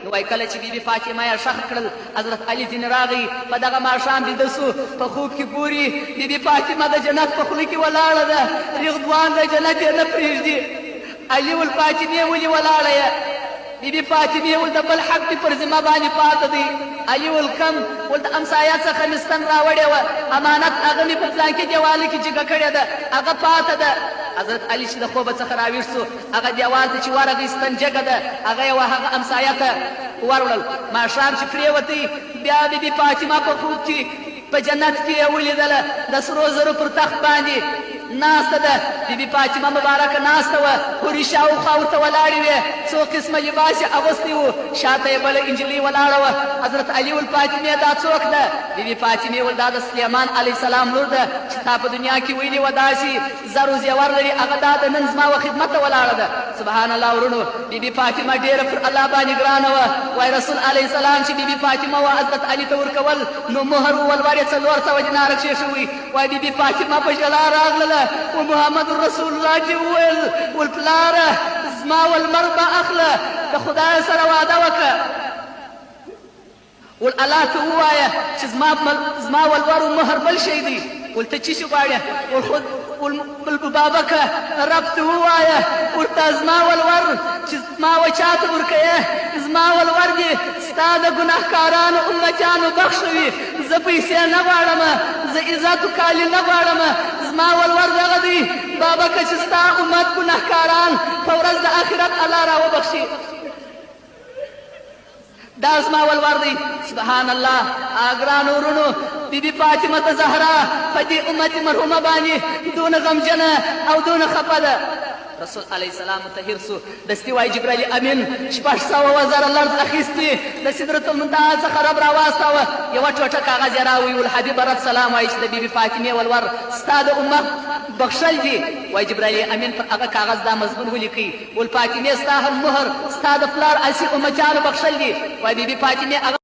نو وایي کله چې بیبي فاطمه یې ښخ کړل حضرت علي ځینې راغی په دغه ماښام بیده سو په خوب کې ګوري بیبي فاطمه د جنت په خوله کې ولاړه ده رضوان د جنت یې نه پرېږدي علي ول فاطمې ولې ولاړه یې بیبي فاطمې ول د بل حق دې پر ذمه باندې پاته دی علي ول کم ول د امسایا څخه مې ستن راوړې وه امانت هغه مې په پلانکي دیوال کې جګه کړې ده هغه پاته ده حضرت علي چې د خوبه څخه راویښ سو هغه دیوال ته چې ورغی ستن جګه ده هغه یې هغه امسایه ته وروړل ماښام چې پرېوتی بیا بیبي فاطمه په خوب کې په جنت کې یې ولیدله د سرو زرو پر تخت باندې ناسته ده بیبي فاطمه مبارکه ناسته وه هورې شاوخوا ورته ولاړې وې څو قسمه لباس یې اغوستی و شاته یې بله انجلۍ ولاړه وه حضرت علي ول فاطمې دا څوک ده بیبي فاطمې ول دا د سلیمان علیه السلام لور ده چې تا په دنیا کې ویلې وه داسې زر و زیور لري هغه دا د نن زما و خدمت ته ولاړه ده سبحان الله ورونو بیبي فاطمه ډېره پر الله باندې ګرانه وه وایي رسول علیه السلام چې بیبي فاطمه وه حضرت علي ته ورکول نو مهر وولور یې 400 دیناره کښېښوي وایي بیبي فاطمه په ژړا راغلله و محمد رسول الله چې وویل ول پلاره زما والمر به اخله د خدای سره واده وکړه ول الله ته ووایه چې زما ولور مهر بل شی دی ول ته څه شي غواړې ول بابکه رب ته ووایه ورته زما ولور چې زما و چاته ورکوې زما ولور دې ستا د ګناهکارانو امتیانو بخښوي زه پیسې نه غواړم زه عزت و کالي نه غواړم زما ولور دغه دی بابکه چې ستا امت ګناهکاران په ورځ د آخرت الله راوبخښي دا زما ولور دی سبحان الله ګرانو ورونو بیبي فاطمه زهرا په دې امت مرحومه باندې دونه غمجنه او دونه خفه ده رسول علیه السلام ته هیر سو دستي وایي جبرائیل امین 600,000 لرز اخیستي د سدرة المنتهی څخه رب راواستاوه یوه ټوټه کاغذ یې راووی ول حبیب رب سلام وایي چې د بیبي فاطمې ولور ستا د امت بخښل دي وایي جبرائیل امین پر هغه کاغذ دا مضمون ولیکئ ول فاطمې ستا هم مهر ستا د پلار اصلي امتیانو بخښل دي وایي بیبي فاطمې